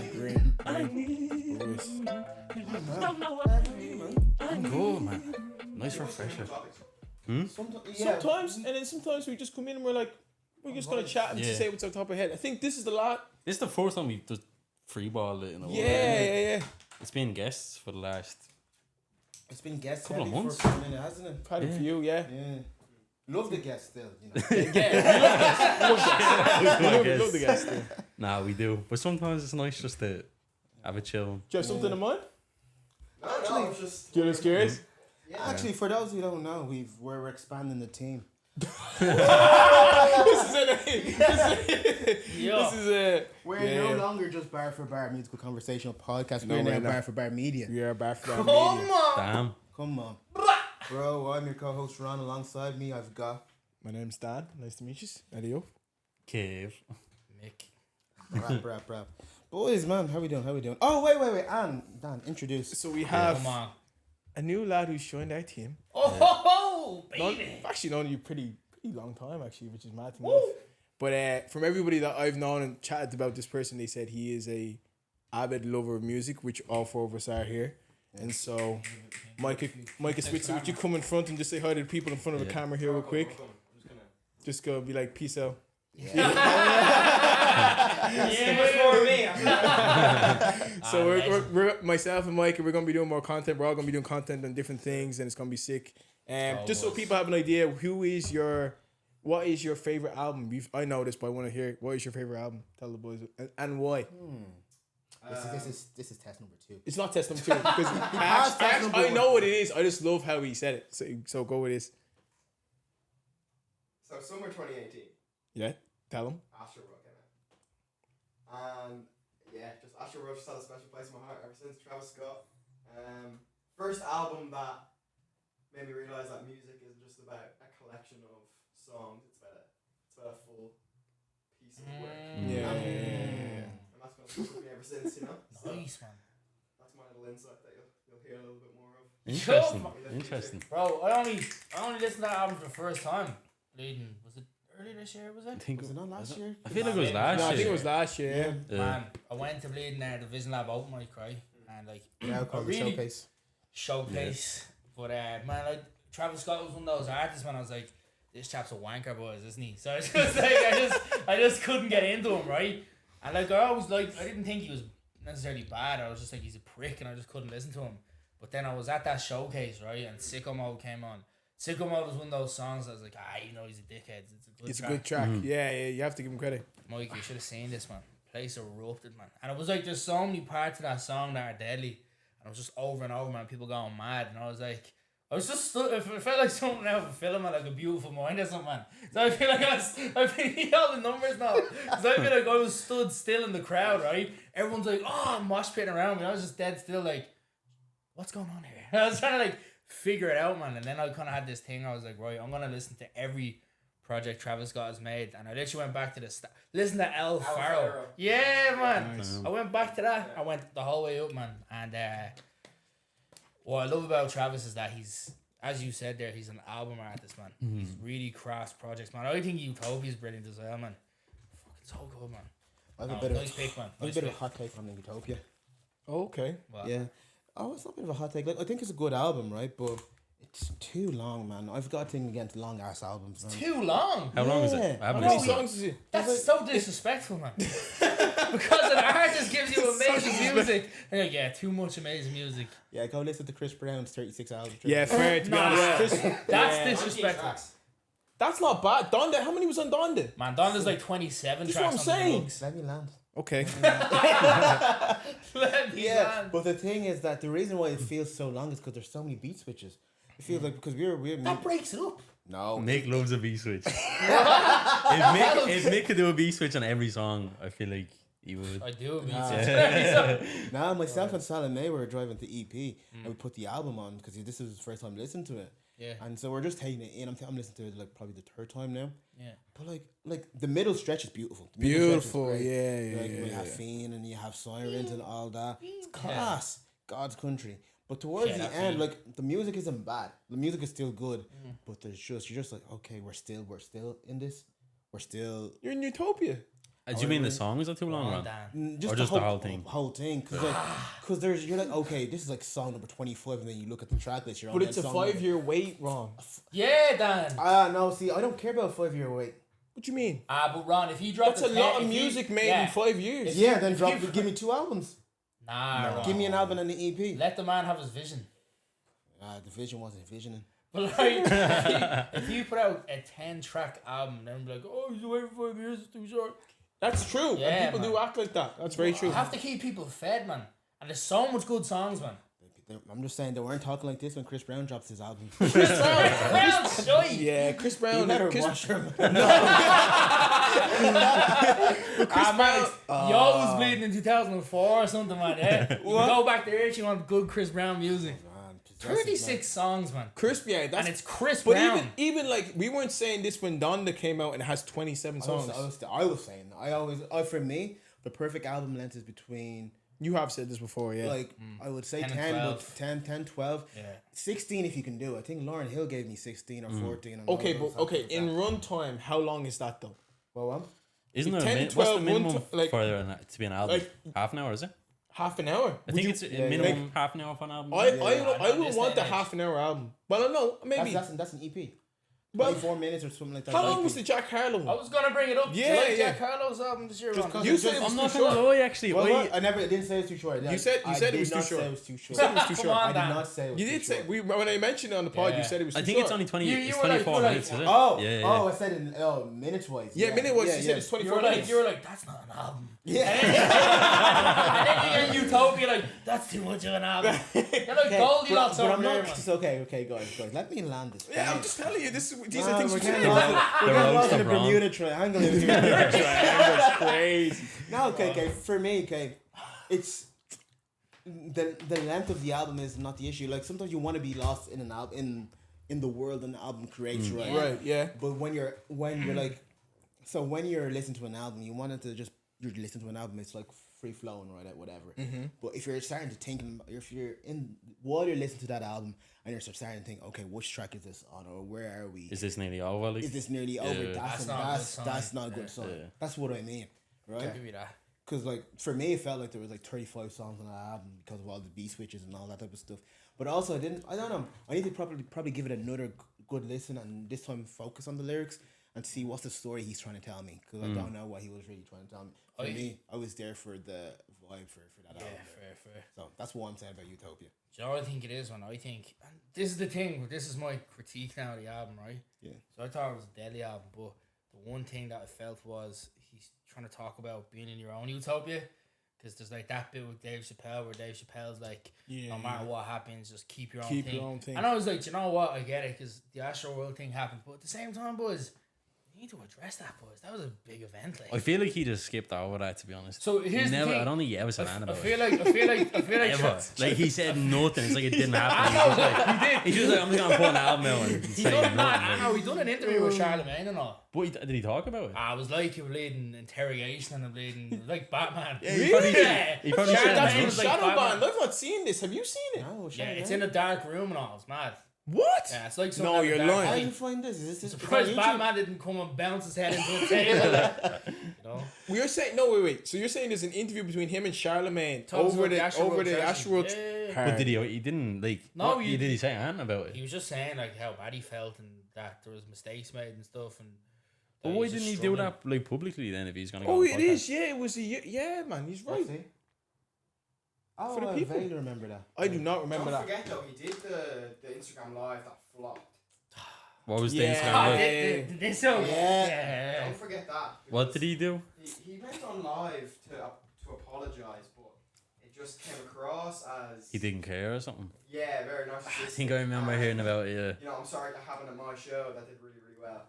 yeah. Green. Boys. Go, man. Nice refresher. Sometimes, and then sometimes we just come in and we're just gonna chat and just say what's on top of our head. I think this is the lot. This is the first time we've just freeballed it in a while. Yeah. It's been guests for the last. It's been guest Couple of heavy months. for a minute, hasn't it? Quite a few, yeah. Yeah. Love the guests still, you know. Love the guys. Do Nah, we do. But sometimes it's nice just to have a chill. you have something in mind? Actually, I was just You're just curious. Actually, for those who don't know, we're expanding the team. This is it. We're no longer just bar for bar musical conversational podcast. We're now we're not. bar for bar media. We are back for Come media. on, Damn. come on, bro. I'm your co-host Ron. Alongside me, I've got My name's Dan. Nice to meet you. Adio. Cave. Mick. rap. Boys, man, how we doing? Oh, wait, Anne, Dan, introduce. So we have Come on. a new lad who's joined our team. Oh, Known, baby. I've actually known you pretty long time, actually, which is mad to know. But from everybody that I've known and chatted about this person, they said he is a avid lover of music, which all four of us are here. And so, Micah Switzer, would you come in front and just say hi to the people in front of a camera here real quick? Just go be like, peace out. So we're myself and Mike, we're gonna be doing more content. We're all gonna be doing content on different things, and it's gonna be sick. Just so people have an idea, what is your favorite album? I know this, but I want to hear what is your favorite album. Tell the boys and why. This is test number 2. It's not test number 2 because passed test number I know one. what it is. I just love how he said it. So go with this. So summer 2018, Yeah, tell him. Asher Road came out. And yeah, just Asher Road just had a special place in my heart ever since. Travis Scott. First album that made me realise that music isn't just about a collection of songs, it's about a full piece of work. Yeah. And that's been with me ever since, you know? So Nice, man. that's my little insight that you'll hear a little bit more of. Interesting. Bro, I only listened to that album for the first time. Bleeding. Was it early this year, was I it? think Was it not last year? I feel like it was last No, year. I think it was last year. Yeah. Man, I went to Bleeding there, the Vision Lab open mic, right? And like, Now called the really- showcase. showcase. But man, like Travis Scott was one of those artists when I was like, this chap's a wanker, boys, isn't he? So I was just like, I just couldn't get into him, right? And like I didn't think he was necessarily bad. I was just like, he's a prick, and I just couldn't listen to him. But then I was at that showcase, right? And Sicko Mode came on. Sicko Mode was one of those songs I was like, he's a dickhead. It's a good track. Yeah, you have to give him credit. Mike, you should have seen this, man. Place erupted, man. And it was like, there's so many parts of that song that are deadly. And it was just over and over, man. People going mad. And I was like, I was just stood. It felt like something out of a film, man, like A Beautiful Mind or something, man. So I feel like all the numbers now. So I feel like I was stood still in the crowd, right? Everyone's like, mosh pitting around me. I was just dead still, like, what's going on here? I was trying to like figure it out, man. And then I kind of had this thing. I was like, right, I'm gonna listen to every project Travis Scott has made, and I literally went back to listen to El Faro. Yeah, man. Nice. I went back to that. I went the whole way up, man. And what I love about Travis is that he's, as you said there, he's an album artist, man. He's really crafts projects, man. I think Utopia is brilliant as well, man. Fucking so good, man. I have No, a bit nice of pick, man. I have a Nice bit of a pick. hot take on Utopia. Okay. Well, Yeah. Oh, it's not a bit of a hot take. Like, I think it's a good album, right? But it's too long, man. I've got a thing against long ass albums, man. Too long. How long is Yeah. it? I haven't How many listened to it. songs is it? That's so disrespectful, man. Because an artist gives you amazing music. And you're like, yeah, too much amazing music. Yeah, go listen to Chris Brown's 36 albums. Yeah, fair. To be Nah. honest, That's disrespectful. that's not bad. Donda, how many was on Donda? Man, Donda's like 27 That's tracks what I'm on the saying. books. Let me land. Okay. Let me Yeah, land. but the thing is that the reason why it feels so long is because there's so many beat switches. It feels like because we're That breaks it up. no. Nick loves a B switch. if Nick could do a B switch on every song, I feel like he would. I do. Now myself and Salome were driving to EP and we put the album on because this is the first time listening to it. Yeah. And so we're just taking it in. I'm listening to it like probably the third time now. Yeah. But like the middle stretch is beautiful. The middle stretch is Beautiful. great. Yeah. Like you have Fiend and you have Sirens and all that. It's class. God's country. But towards Yeah, the that's end, it. like the music isn't bad. The music is still good. But you're just like, okay, we're still in this. We're still You're in Utopia. Do you mean the songs are too long, Ron? Dan. Just, Or just the whole thing? Whole thing, because you're like, okay, this is like song number 25, and then you look at the track list. You're on But that it's a song 5-year wait, Ron. Yeah, Dan. No, see, I don't care about a 5-year wait. What you mean? But Ron, if he dropped That's a lot of music made in 5 years. Yeah, then give me 2 albums. Nah, Ron. Give me an album and an EP. Let the man have his vision. The vision wasn't visioning. But like, if you put out a 10-track album, then be like, oh, he's waiting for 5 years, it's too short. That's true. Yeah, and people man. do act like that. That's very true. You have to keep people fed, man. And there's so much good songs, man. I'm just saying they weren't talking like this when Chris Brown drops his album. Brown, shy. Yeah, Chris Brown. You better Chris, watch him. Man, Yo was bleeding in 2004 or something, man. Yeah. You can go back there if you want good Chris Brown music. 36 songs, man. Chris, yeah, that's And it's Chris But Brown. even like we weren't saying this when Donda came out and it has 27 songs. I was saying, for me, the perfect album length is between, You have said this before, yeah. like, I would say 10 and 10, 12. but 10, 12. Yeah. 16 if you can do. I think Lauryn Hill gave me 16 or 14. and okay, all but those okay, songs in like run time, how long is that though? that. Well, Isn't there 10, what's 12, the minimum one to- like- for to be an album? like- Half an hour, is it? Half an hour? I think it's a minimum half an hour for an album. I Not would this want day the and age. half an hour album. But I don't know, maybe. That's an EP. Well, 24 minutes or something like that. how long was the Jack Harlow I one? was gonna bring it up. Yeah, You like yeah. Jack Harlow's album this year, Just Ron? You said it was I'm too not short. gonna lie, actually. Well, I didn't say it was too short. You said it was too short. I did not say it was too short. You said it was too Come short. on, I did Dan. not say it was You too did say short. when I mentioned it on the pod, Yeah. you said it was too I think short. it's only 20. You It's were like- 24 you were minutes, like- is it? Oh, yeah. I said in minutes wise. Yeah, minute wise, you said it's You 24 were minutes. like, that's not an album. Yeah. And then you told me like, that's too much of an album. You're like Goldilocks but over I'm there, not. man. It's okay, guys. Let me land this. Yeah, I'm just telling you, these Nah, are things we're you getting say. lost in roads the are wrong. Bermuda Triangle in here. Triangle's crazy. No, okay. For me, it's the length of the album is not the issue. Like sometimes you want to be lost in an album in the world an album creates, right? Right, yeah. But when you're like, so when you're listening to an album, you want it to just you're listening to an album. It's like free flowing, right? At whatever. But if you're starting to think, if you're in while you're listening to that album and you're starting to think, okay, which track is this on, or where are we? Is this nearly over? Like, Is this nearly over? Yeah. That's not a good sign. Yeah. That's what I mean, right? Give me that. Because like for me, it felt like there was like 35 songs on that album because of all the beat switches and all that type of stuff. But also, I don't know. I need to probably give it another good listen and this time focus on the lyrics and see what's the story he's trying to tell me. Because I don't know what he was really trying to tell me. For me, I was there for the vibe for that album. Fair. So that's what I'm saying about Utopia. Do you know what I think it is, man? I think, and this is the thing, this is my critique now of the album, right? Yeah. So I thought it was a deadly album, but the one thing that I felt was he's trying to talk about being in your own utopia. Because there's like that bit with Dave Chappelle where Dave Chappelle's like, no matter what happens, just keep your own thing. And I was like, you know what? I get it because the Astro World thing happened. But at the same time, boys, you need to address that, boys. That was a big event. I feel like he just skipped over that, to be honest. So here's the never. thing. I don't think he ever said anything I about feel it. like Ever. Like he said nothing. It's like it didn't happen. He did. He's just like, I'm just gonna put an album out and He say done, nothing. no, he done an interview with Charlemagne and all. But did he talk about it? I was like, you were leading interrogation and I'm leading like Batman. Yeah, he probably Yeah. He probably Shadow, said that's Charlemagne from was like Shadow Batman. Band. I've not seen this. Have you seen it? Oh, Yeah, it's in a dark room and all. It's mad. What? Yeah, it's like some No, kind of you're dark lying. How alley. did you find this? Is this Surprised on YouTube? Batman didn't come and bounce his head into a table. You know? You're saying no, wait. So you're saying there's an interview between him and Charlemagne Talks over about the Astro World Astro session. World. Yeah. But did he? He didn't like. No, what, he- did he say anything about He it? was just saying like how bad he felt and that there was mistakes made and stuff. And But that why he's just didn't he do struggling. that like publicly then? If he's gonna go. Oh, on the it podcast? is. Yeah, it was a yeah, man. He's right. What's he? Oh, For the I people. vaguely remember that. I do not remember Don't that. forget though, he did the Instagram live that flopped. What was the Yeah. Instagram? Ah, live? this so Yeah. Don't forget that. What did he do? He went on live to apologise, but it just came across as He didn't care or something. Yeah, very narcissistic. I think I remember and, hearing about it. Yeah. You know, I'm sorry to happen at my show that did really, really well.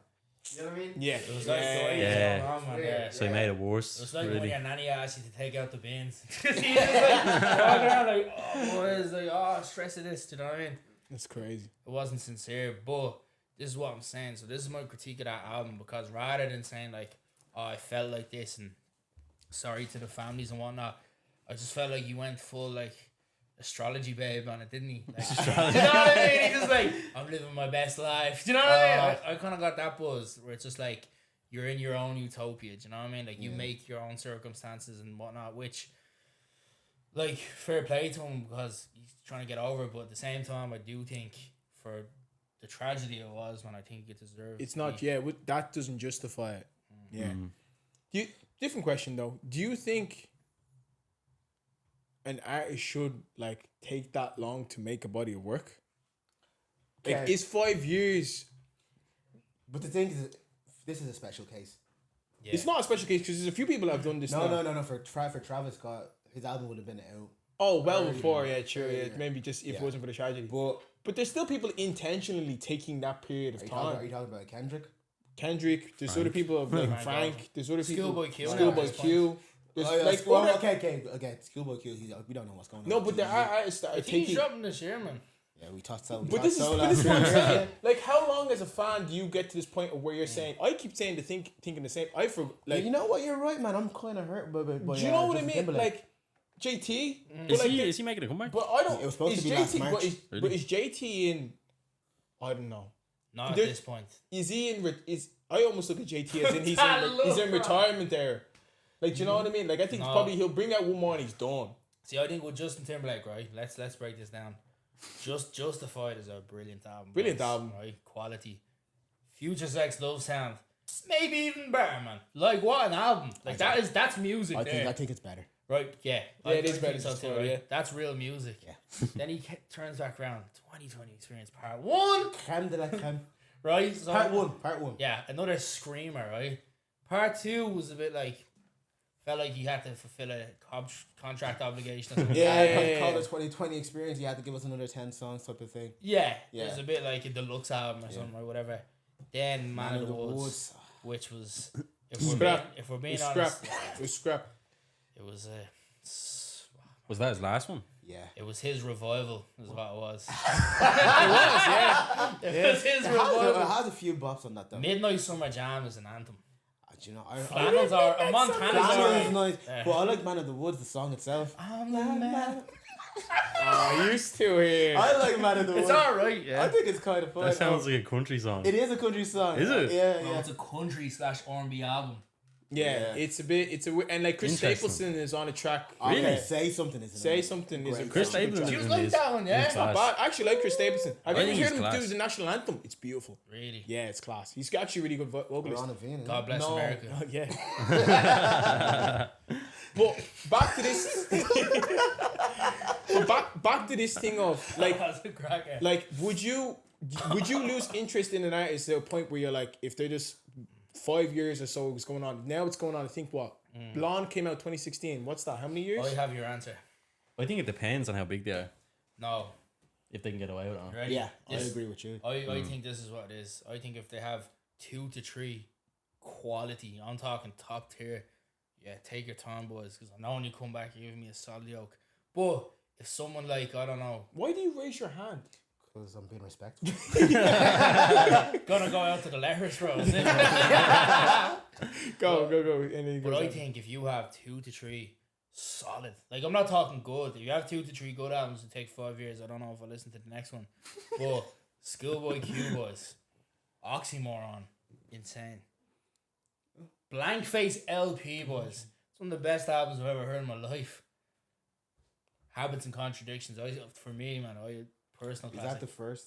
You know what I mean? Yeah. It was like Yeah. going on, man. Yeah. So he made it worse. It was like when really. your nanny asked you to take out the bins. He's just like walking around like, oh, boys, like, oh, stress of this, do you know what I mean? That's crazy. It wasn't sincere, but this is what I'm saying. So this is my critique of that album because rather than saying like, oh, I felt like this and sorry to the families and whatnot, I just felt like he went full like astrology babe on it, didn't he? Like, you know what I mean? He just like, I'm living my best life. Do you know what I mean? I kind of got that buzz where it's just like, you're in your own utopia. Do you know what I mean? Like you make your own circumstances and whatnot, which like fair play to him because he's trying to get over it, but at the same time I do think for the tragedy it was, man, I think it deserved. It's not. Yeah, that doesn't justify it. Yeah. Different question though. Do you think an artist should like take that long to make a body of work? Like, Okay. is 5 years? But the thing is, this is a special case. Yeah. It's not a special case because there's a few people that have done this. No, now. no. For Travis Scott, his album would have been out. Oh, well Early, before, man. yeah, sure, Early, yeah. yeah. Maybe just if it Yeah. wasn't for the tragedy. But But there's still people intentionally taking that period of are you time. talking about Kendrick? Kendrick, there's other people of like Frank. Frank, there's other people. Schoolboy Q now at Schoolboy this Q. There's Oh, yeah, like Schoolboy, other- okay. Schoolboy Q. We don't know what's going on. No, but there are artists that are I think he's taking. dropping this year, man. Yeah, we talked so. But this is what I'm saying. Like, how long as a fan do you get to this point of where you're saying? I keep saying thinking the same. I for like. you know what? You're right, man. I'm kind of hurt. But do you know what I mean? Like, JT. But Is like, he making a comeback? But I don't. It was supposed is to be JT, last but March. is, but Really? is JT in? I don't know. Not at There- this point. Is he in? Is I almost look at JT as in he's I in love that. retirement there. Like, do you know what I mean? Like, I think No. probably he'll bring out one more and he's done. See, I think with Justin Timberlake, right? Let's break this down. Justified is a brilliant album. Brilliant boys, album. right? Quality. Future Sex Love Sound, maybe even better, man. Like what an album! Like that's music there, I think it's better. right? Yeah, Yeah, it is think better so than too, before, right? yeah. That's real music. Yeah. Then he turns back around. 2020 Experience Part 1, Creme de la creme. right? So, Part one. Yeah, another screamer, right? Part 2 was a bit like felt like you had to fulfill a contract obligation. Or something. Yeah. Call the 2020 experience. You had to give us another 10 songs type of thing. Yeah, Yeah. it was a bit like a deluxe album or something or whatever. Then Man of the Woods, which was if Scrap. we're It being was honest, scrap. It was scrap. it was Was that his last one? Yeah. it was his revival, is what it was. Yeah. It was his It revival. has a few bops on that though. Midnight Summer Jam is an anthem. Do you know? Flannels are Montana's Flannels is are. nice. Yeah. But I like Man of the Woods, the song itself. I'm the man. Oh, you still here? I like Man of the It's Woods. alright, I yeah. think it's kind of fun. That sounds like a country song. It is a country song. Is it? Yeah, No, yeah. it's a country / R&B album. Yeah, it's a bit. And like Chris Interesting. Stapleton is on a track. Okay, Really? Say Something is Say Something is a Great Chris song. Stapleton She is was in like this. that one, yeah. It's class. But I actually like Chris Stapleton. Have you I ever think heard he's him do class. the national anthem? It's beautiful. Really. Yeah, it's class. He's actually really good vocalist. We're on a vein. God bless No, America. no, yeah. But back to this. but back to this thing of like, That's a cracker. would you lose interest in an artist to a point where you're like, if they're just 5 years or so was going on, now it's going on. I think what Blonde came out 2016. What's that? How many years? I have your answer. I think it depends on how big they are. No. If they can get away with it. Ready? Yeah, I This- agree with you. I think this is what it is. I think if they have 2 to 3 quality, I'm talking top tier, yeah, take your time, boys, because I know when you come back, you're giving me a solid yoke. But if someone like, I don't know, Why do you raise your hand? Because I'm being respectful. gonna go out to the letters, bro, is it? Go. And then he But goes I on. think if you have 2 to 3 solid, like I'm not talking good, if you have 2 to 3 good albums to take 5 years, I don't know if I'll listen to the next one. But Schoolboy Q, boys, Oxymoron, insane. Blank Face LP, boys. It's one of the best albums I've ever heard in my life. Habits and Contradictions. For me, man, personal Is classic. that the first?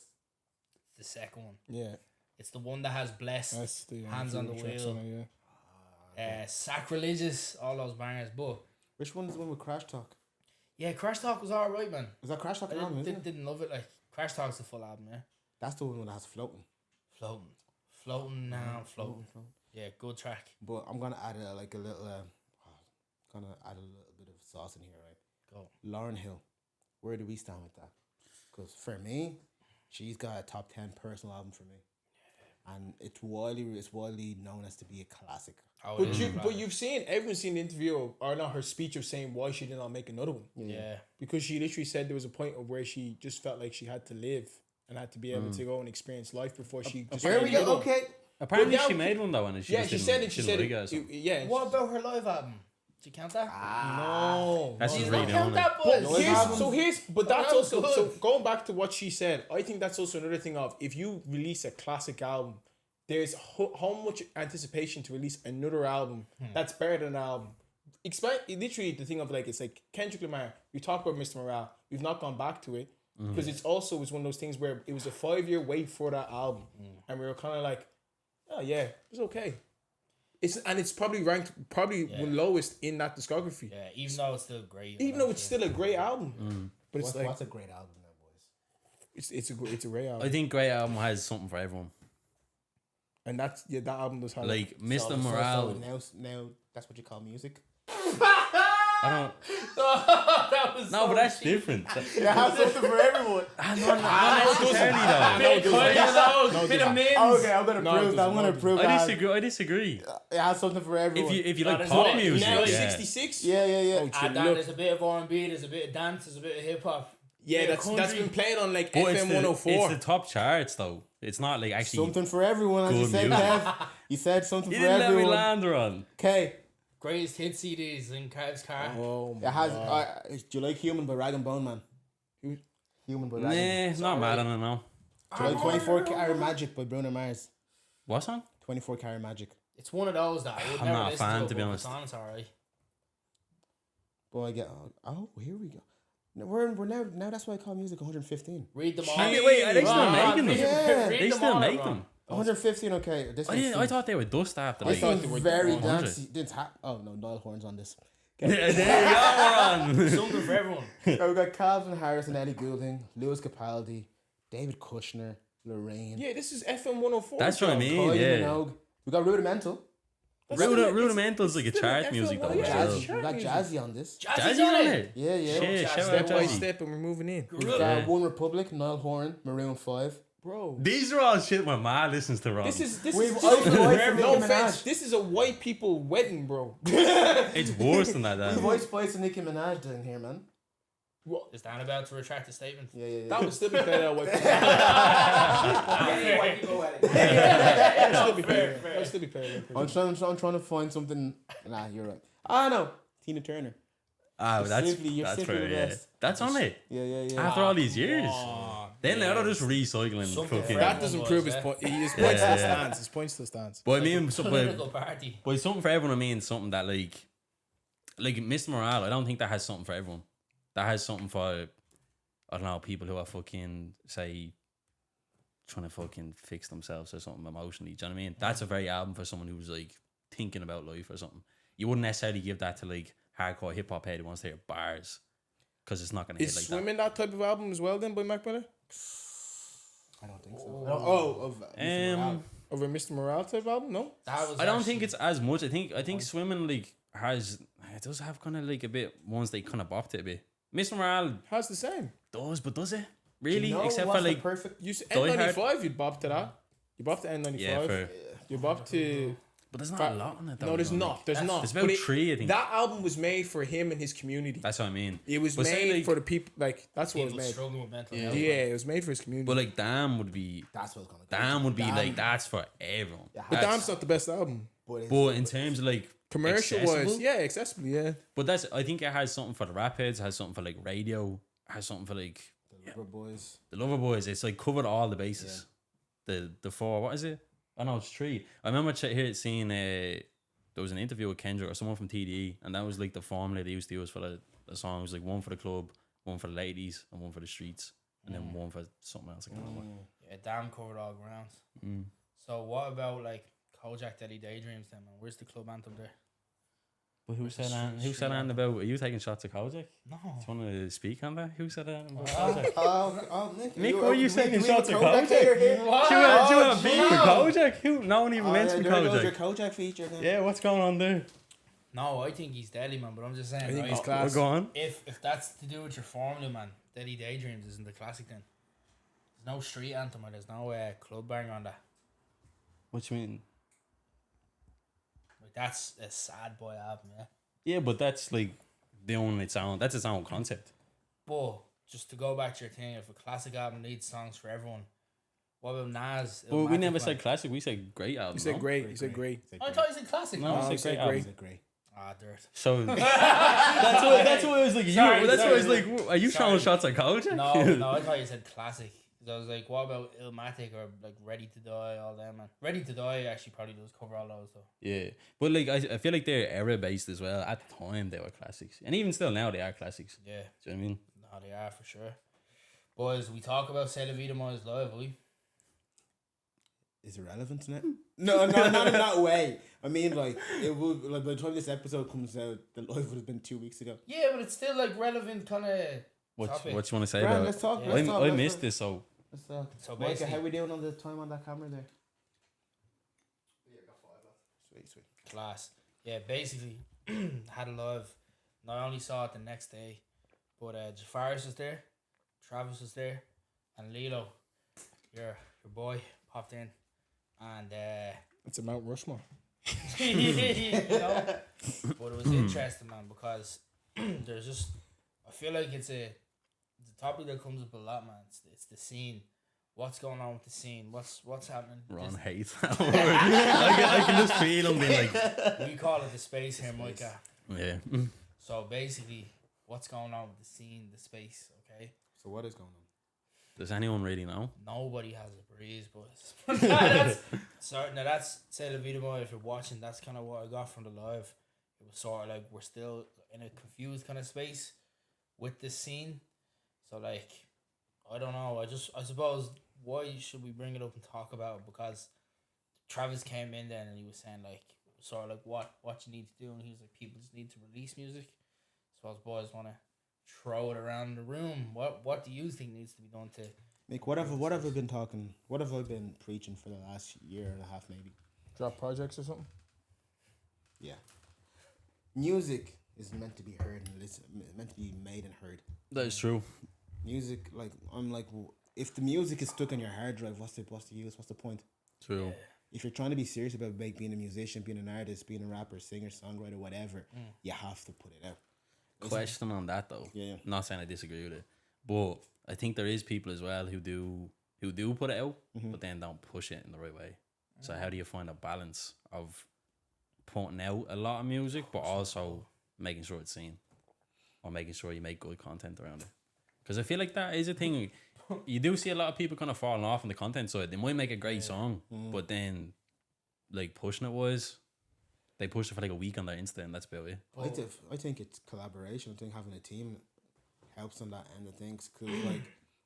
The second one. Yeah, It's the one that has Blessed, that's the Hands on the tracks Wheel. on it, yeah. Sacrilegious, all those bangers. But Which one is the one with Crash Talk? yeah, Crash Talk was alright, man. Is that Crash Talk I album, isn't it? didn't love it. Like Crash Talk's the full album, yeah. That's the one that has Floating. Floating now, floating. Yeah, good track. But I'm gonna add a little bit of sauce in here, right? Go. Lauryn Hill. Where do we stand with that? Because for me, she's got a top 10 personal album for me. And it's widely known as to be a classic. Oh, it But is you, a but classic. you've seen everyone's seen the interview or not her speech of saying why she did not make another one Yeah. because she literally said there was a point of where she just felt like she had to live and had to be able to go and experience life before she just There we made go. another one. Okay. Apparently But now- she made one though, and she Yeah, just she didn't, said it. She didn't said like it. or something. Yeah. What about her live album? Do you count that? No. That's no. just You really don't count known. that, But boys. but that's that was also so good. going back to what she said. I think that's also another thing of if you release a classic album, there's how much anticipation to release another album that's better than an album. Expect literally the thing of like it's like Kendrick Lamar. We talk about Mr. Morale. We've not gone back to it because it's also was one of those things where it was a 5-year wait for that album, and we were kind of like, oh yeah, it's okay. It's probably ranked lowest in that discography. Yeah, even though it's still great. Even though it's still a great album, but it's What's a great album now, boys? it's a great album, I think great album has something for everyone. and that album does have Like Mr. So Morale. now that's what you call music. I don't. That was No, but that's different. It has something for everyone. Not necessarily though. Bit of names. Okay, I'm gonna No, it prove that. I'm doesn't. gonna prove I that. disagree. I disagree. It has something for everyone. If you like there's pop no- music, now it's yeah. 66. yeah. Oh, Ah, chill, Dan, look. there's a bit of R&B, there's a bit of dance, there's a bit of hip hop. Yeah, bit of that's country. been played on like But FM it's 104. the top charts though. It's not like actually. something for everyone, as you Good said, music. Kev. You said something You for didn't let me everyone. land on. Okay, Greatest hit CDs in Kev's car. Oh my it has. God. Do you like Human by Rag and Bone Man? Human by Rag and Nah, not mad on it now. Do you like 24 Karat Magic by Bruno Mars? What song? 24 Karat Magic. It's one of those that I would I'm never not a listen fan, to, to be but honest. The song's alright. Boy, I get. Oh, here we go. No, we're now. That's why I call music 115. Read them all. Wait, are they still Wrong. making them? Yeah. Read They them still all make wrong. them. 115. Okay, this I thought they were dust after. This Like, thought they were very 100. dancey. Didn't oh no, Niall Horn's on this. there you go, we're on. Something for everyone. So we got Calvin Harris and Ellie Goulding, Lewis Capaldi, David Kushner, Lorraine. Yeah, this is FM 104. That's what I mean. Kylie Yeah. Minogue. We got Rudimental. Rudimental's like a still chart an music FM though. one, as yeah. well. Jazzy. We got Jazzy on this. Jazzy on it. Yeah, yeah. Shit, shout out Step by Jazzy. step, and we're moving in. We got Yeah. One Republic, Niall Horn, Maroon 5. Bro. These are all shit my ma listens to wrong. This is We've this also is voiced for no Nicki offense. Minaj. This is a white people wedding, bro. It's worse than that. We Dan. voiced Spice and Nicki Minaj in here, man. Is Dan about to retract the statement? Yeah. That would still be played at white people. Any white people wedding. That would still be played. That would still be played at white people. I'm trying to find something. Nah, you're right. Ah, no. Tina Turner. Ah, You're that's simply that's the fair. Yeah, best. that's on it. Yeah. After all these years, Oh, then now they're just recycling Something fucking. for That doesn't prove his Yeah. point. His Yeah, point still yeah. stands. His point still stands. But I mean, political party. but something for everyone. I mean, something that like Mr. Morale. I don't think that has something for everyone. That has something for I don't know people who are fucking say trying to fucking fix themselves or something emotionally. Do you know what I mean? That's a very album for someone who's like thinking about life or something. You wouldn't necessarily give that to like hardcore hip hop head who wants to hear bars because it's not gonna Is hit like Swimming that type of album as well then by Mac Miller? I don't think so. Of that. Mr. Morale. Over Mr. Morale type album? No. That was I don't actually- think it's as much. I think Swimming like has it does have kind of like a bit ones they kind of bopped it a bit. Mr. Morale How's the same? does, but does it really? You know Except what's for the like perfect. You s- Die Hard. N95, you'd bop to that. You bop to N95. yeah, fair. You bop to. But there's not a lot on it. Though, No, there's you know, not. There's not. There's about But it- 3, I think. That album was made for him and his community. That's what I mean. It was But say, made like- for the people. Like that's what it people was made. struggling with mental Yeah, health. it was made for his community. But like Damn would be That's what's gonna. Damn would be Damn. like that's for everyone. Yeah, but That's- Damn's not the best album. But in terms of like Commercial wise, accessible, yeah, accessible, yeah. But that's I think it has something for the rap heads, has something for like radio, has something for like Lover Boys. the Lover Boys. It's like covered all the bases. The 4, what is it? I know it's 3. I remember seeing there was an interview with Kendrick or someone from TDE, and that was like the formula they used to use for the song. It was like one for the club, one for the ladies, and one for the streets, and then one for something else. I can't remember. Yeah, damn covered all grounds. Mm. So what about like Kojak Daddy Daydreams then, man? Where's the club anthem there? But who said the that? Who street said that anthem. about? Are you taking shots at Kojak? No. Do you want to speak on that? Who said that about Kojak? Nick. Nick, were you taking shots at Kodak Kojak? here? Do you have beef with no. Kojak? Who? No one even mentioned There goes your Kojak. Kojak feature. Then. Yeah, what's going on there? No, I think he's deadly, man. But I'm just saying, I think right, he's We're class. going. if that's to do with your formula, man, Daddy Daydreams isn't the classic then. There's no street anthem or there's no club banger on that. What you mean? Like that's a sad boy album, yeah. Yeah, but that's like the own its own. That's its own concept. But just to go back to your thing, if a classic album needs songs for everyone, what about Nas? Well, we Illmatic, never man? said classic. We said great album. You said no? great. You said great. I thought you said classic. No, No, I I said said great great. album. Great. Ah, dirt. So that's why I was like, Sorry, that's why I was sorry. like, are you throwing shots at Kojak? No, I thought you said classic. I was like, what about Illmatic or like Ready to Die, all them, man. Ready to Die actually probably does cover all those though. Yeah, but like I feel like they're era based as well. At the time, they were classics, and even still now they are classics. Yeah, Do you know what I mean? no, they are for sure. Boys, we talk about C'est la Vie de Moise live, will we? Is it relevant to it? No, not in that way. I mean, like, it will, like, by the time this episode comes out, the live would have been 2 weeks ago. Yeah, but it's still like relevant kind of What topic. you want to say Grant, about let's it? talk. Yeah. Let's talk. I let's missed talk. this, so Let's talk. So Micah, basically, how we doing on the time on that camera there? Yeah, got 5 left. Sweet. class. Yeah, basically had a live. Not only saw it the next day, but Jafaris was there, Travis was there, and Lilo, your boy, popped in, and It's a Mount Rushmore. you know, but it was interesting, man, because there's just I feel like it's a topic that comes up a lot, man. It's the scene. What's going on with the scene? What's happening? Ron hates that word. I can just feel him being like, We call it the space here, Micah. yeah. So basically, what's going on with the scene, the space? Okay, So what is going on? Does anyone really know? nobody has a breeze, boys. That's certain. Now that's C'est la Vie de Moi. If you're watching, that's kind of what I got from the live. It was sort of like we're still in a confused kind of space with this scene. So like, I don't know. I suppose why should we bring it up and talk about it? Because Travis came in then and he was saying like sort of like what you need to do, and he was like people just need to release music. So I suppose boys want to throw it around the room. What do you think needs to be done to? Mick, what have I been talking? What have I been preaching for the last year and a half, maybe? Drop projects or something. Yeah. Music is meant to be heard and listen, meant to be made and heard. That is true. Music, like, I'm like, if the music is stuck on your hard drive, what's the use? What's the point? True. If you're trying to be serious about being a musician, being an artist, being a rapper, singer, songwriter, whatever, you have to put it out. Question on that though. Yeah. Not saying I disagree with it, but I think there is people as well who do put it out, but then don't push it in the right way. So how do you find a balance of putting out a lot of music, but also making sure it's seen, or making sure you make good content around it? Because I feel like that is a thing. You do see a lot of people kind of falling off on the content side. They might make a great song, but then like pushing it was, they pushed it for like a week on their Insta, and that's about it. I think it's collaboration. I think having a team helps on that end of things. Because, like,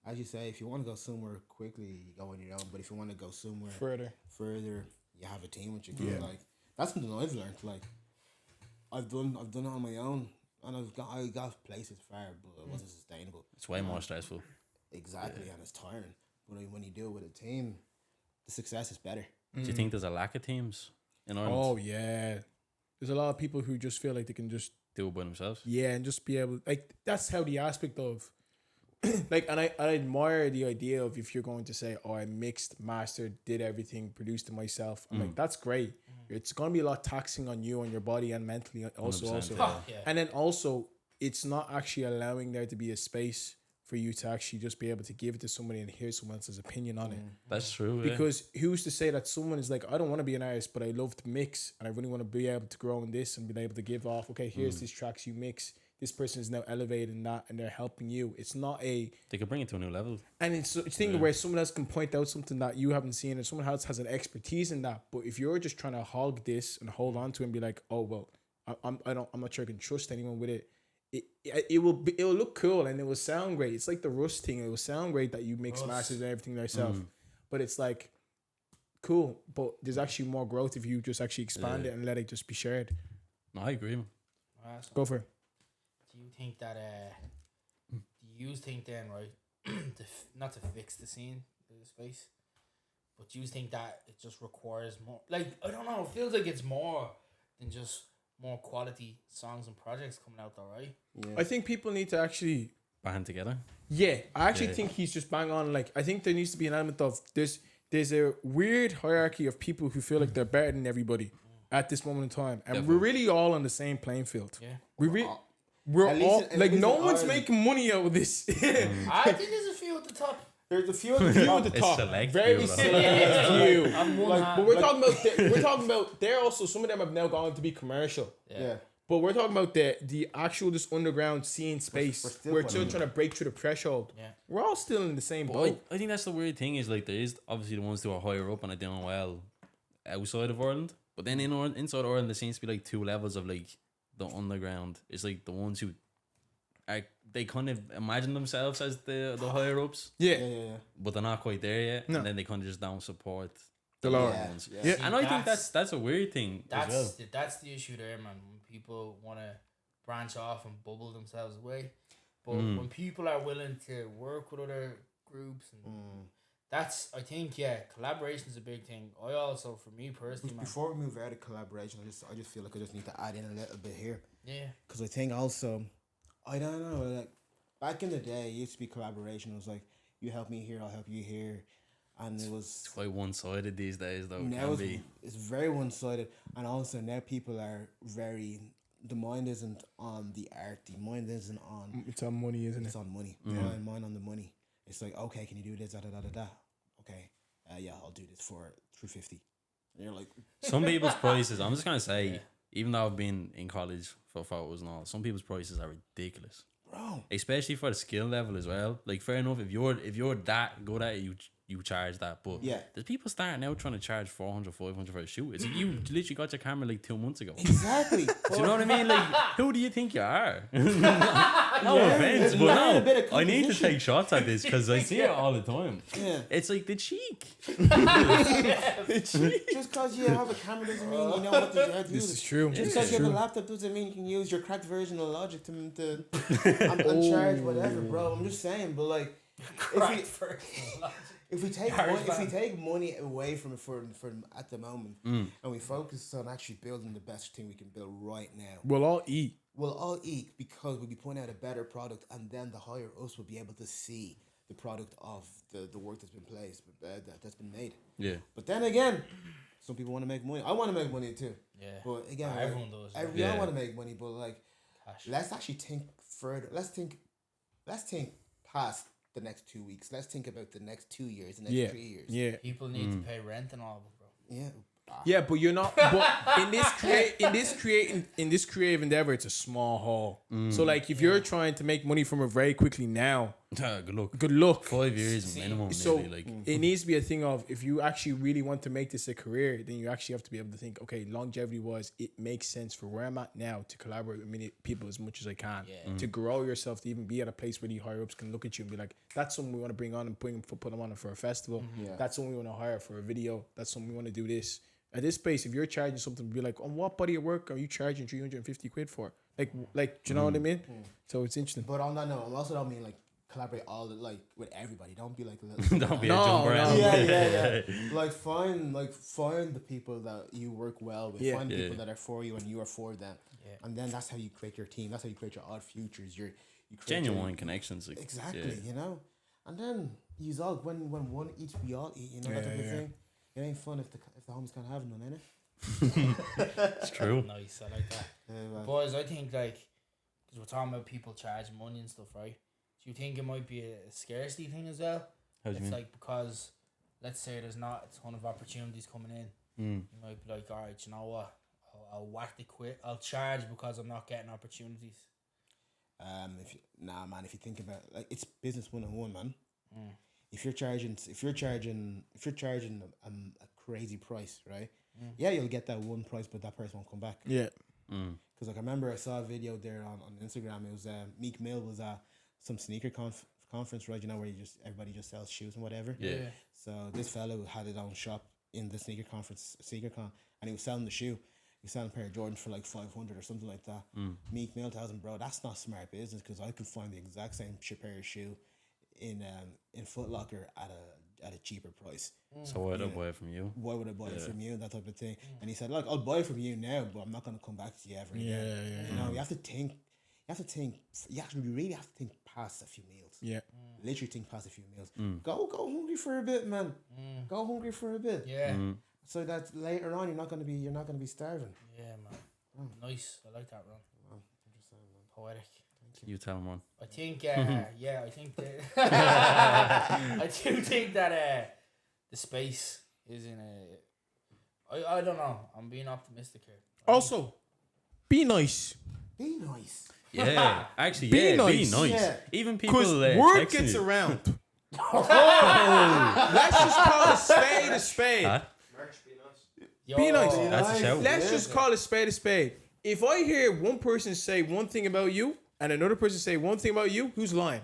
as you say, if you want to go somewhere quickly, you go on your own. But if you want to go somewhere Further. you have a team with you. Like, that's something I've learned. Like, I've done it on my own, and I got places far, but it wasn't sustainable. It's way more stressful. Exactly, and it's tiring. But when you do it with a team, the success is better. Do you think there's a lack of teams in Ireland? Oh yeah, there's a lot of people who just feel like they can just Do it by themselves? and just be able, like, that's how the aspect of like, and I admire the idea of if you're going to say, oh, I mixed, mastered, did everything, produced it myself. I'm like, that's great. It's gonna be a lot taxing on you and your body and mentally also 100%, Yeah. and then also it's not actually allowing there to be a space for you to actually just be able to give it to somebody and hear someone else's opinion on it. That's true. Yeah. Because who's to say that someone is like, I don't want to be an artist, but I love to mix and I really want to be able to grow in this and be able to give off, okay, here's these tracks you mix. This person is now elevating that and they're helping you. It's not a, they could bring it to a new level. and it's a thing where someone else can point out something that you haven't seen and someone else has an expertise in that. But if you're just trying to hog this and hold on to it and be like, oh, well, I'm not sure I can trust anyone with it. It will look cool and it will sound great. It's like the Rust thing. It will sound great that you mix masters and everything yourself, but it's like cool. But there's actually more growth if you just actually expand it and let it just be shared. No, I agree. Man. Awesome. Go for it. Do you think that do you think then, right, not to fix the scene, the space, but do you think that it just requires more, like, I don't know, it feels like it's more than just more quality songs and projects coming out though, right? I think people need to actually. Band together. Yeah, I actually think he's just bang on. Like, I think there needs to be an element of there's a weird hierarchy of people who feel like they're better than everybody at this moment in time, and Definitely. we're really all on the same playing field. Yeah. We're At least all at like least no in one's Ireland. making money out of this. I think there's a few at the top. There's a few at the top. It's select Very few, though. select few. I'm one Like, hand. but we're talking about they're also, some of them have now gone to be commercial. Yeah. But we're talking about the actual just underground scene space. we're still We're putting still in. trying to break through the threshold. Yeah. We're all still in the same But boat. I think that's the weird thing is like there is obviously the ones who are higher up and are doing well outside of Ireland, but then inside Ireland there seems to be like two levels of like the underground. It's like the ones who are they kind of imagine themselves as the higher ups, Yeah. Yeah. but they're not quite there yet, No. and then they kind of just don't support The lower Yeah. ones. Yeah. Yeah. See, And I think that's a weird thing as well. That's the issue there, man. When people want to branch off and bubble themselves away, but Mm. when people are willing to work with other groups, and that's I think collaboration is a big thing. I also, for me personally, man, Before we move out of collaboration, I just feel like I just need to add in a little bit here. yeah, Because I think also, I don't know, like back in the day, it used to be collaboration. It was like, you help me here, I'll help you here. And it was It's quite one sided these days, though. It now can it's, be. it's very one sided. And also now people are very, the mind isn't on the art, the mind isn't on, It's on money, isn't it's it? on money. Mm. The mind on the money. It's like, okay, can you do this, da da da da da. Okay, yeah, I'll do this for 350. And you're like, Some people's prices, I'm just gonna say, Yeah. even though I've been in college for photos and all, some people's prices are ridiculous. bro, Especially for the skill level as well. Like fair enough, if you're that good at it, you charge that. But Yeah. there's people starting out trying to charge 400, 500 for a shoot. It's like you literally got your camera like 2 months ago. exactly. Do you know what I mean? Like, who do you think you are? No offense, but learn a bit of no. I need to composition. take shots at this because I see it all the time. Yeah. It's like the cheek. Just because you have a camera doesn't mean you know what to how to This use is it. true. Just This because is you have a true. laptop doesn't mean you can use your cracked version of Logic and charge whatever, bro. I'm just saying, but like, cracked first. if we take GarageBand. money away from it for at the moment, and we focus on actually building the best thing we can build right now, We'll all eat. we'll all eat because we'll be putting out a better product, and then the higher us will be able to see the product of the work that's been placed, that's been made. Yeah. But then again, some people want to make money. I want to make money too. Yeah. But again, Everyone does. We all Yeah. want to make money, but like, Cash. let's actually think further. Let's think past the next 2 weeks. Let's think about the next 2 years, the next Yeah. 3 years. Yeah. People need to pay rent and all, bro. Yeah. Yeah, but you're not. But in this creative endeavor, it's a small haul. So like, if you're trying to make money from it very quickly now, Good luck. good luck. 5 years minimum. So Maybe, like it needs to be a thing of, if you actually really want to make this a career, then you actually have to be able to think, okay, longevity wise, it makes sense for where I'm at now to collaborate with many people as much as I can, Yeah. to grow yourself, to even be at a place where the higher ups can look at you and be like, that's someone we want to bring on and put them on for a festival. Yeah. That's someone we want to hire for a video. That's someone we want to do this. At this space, if you're charging something, be like, on what body of work are you charging 350 quid for? Like, do you know what I mean? So it's interesting. But on that note, I also don't mean like collaborate all the, like with everybody. Don't be like a little. don't be No, a jump no. around. yeah. Like find the people that you work well with. Yeah. Find the Yeah. people that are for you and you are for them. Yeah. And then that's how you create your team. That's how you create your odd futures. You create Genuine your, connections. Like, exactly. yeah. You know. And then use all when one eats, we all eat. You know that type of thing. It ain't fun if the homies can't have none, ain't it? It's true. Nice, I like that. Well, Boys, I think like, because we're talking about people charging money and stuff, right? Do you think it might be a scarcity thing as well? How do you It's mean? like, because let's say there's not a ton of opportunities coming in, you might be like, all right, you know what? I'll whack the quit. I'll charge because I'm not getting opportunities. if you think about it, like, it's business 101, man. If you're charging a crazy price, right? Yeah, you'll get that one price, but that person won't come back. Yeah. Because like I remember I saw a video there on Instagram. It was Meek Mill was at some sneaker conference, right? You know, where everybody just sells shoes and whatever. Yeah. So this fellow had his own shop in the sneaker con, and he was selling the shoe. He was selling a pair of Jordans for like 500 or something like that. Meek Mill tells him, bro, that's not smart business, because I could find the exact same pair of shoe in Foot Locker at a cheaper price. So why'd I buy it from you? Why would I buy it from you? That type of thing. And he said, look, I'll buy it from you now, but I'm not gonna come back to you ever again. Yeah. You know, you have to think. You really have to think past a few meals. Yeah. Literally think past a few meals. Go hungry for a bit, man. Go hungry for a bit. Yeah. So that later on you're not gonna be starving. Yeah, man. Nice. I like that, Ron. Poetic. You tell him one. I think, I think that I do think that the space is in a. I don't know. I'm being optimistic here. Also, be nice. Be nice. Yeah, actually, Be be nice. nice. Yeah. Even people Because word texting gets you. around. Let's just call a spade a spade. Huh? Merch, be nice. Be nice. That's a show. Let's just call a spade a spade. If I hear one person say one thing about you and another person say one thing about you, who's lying?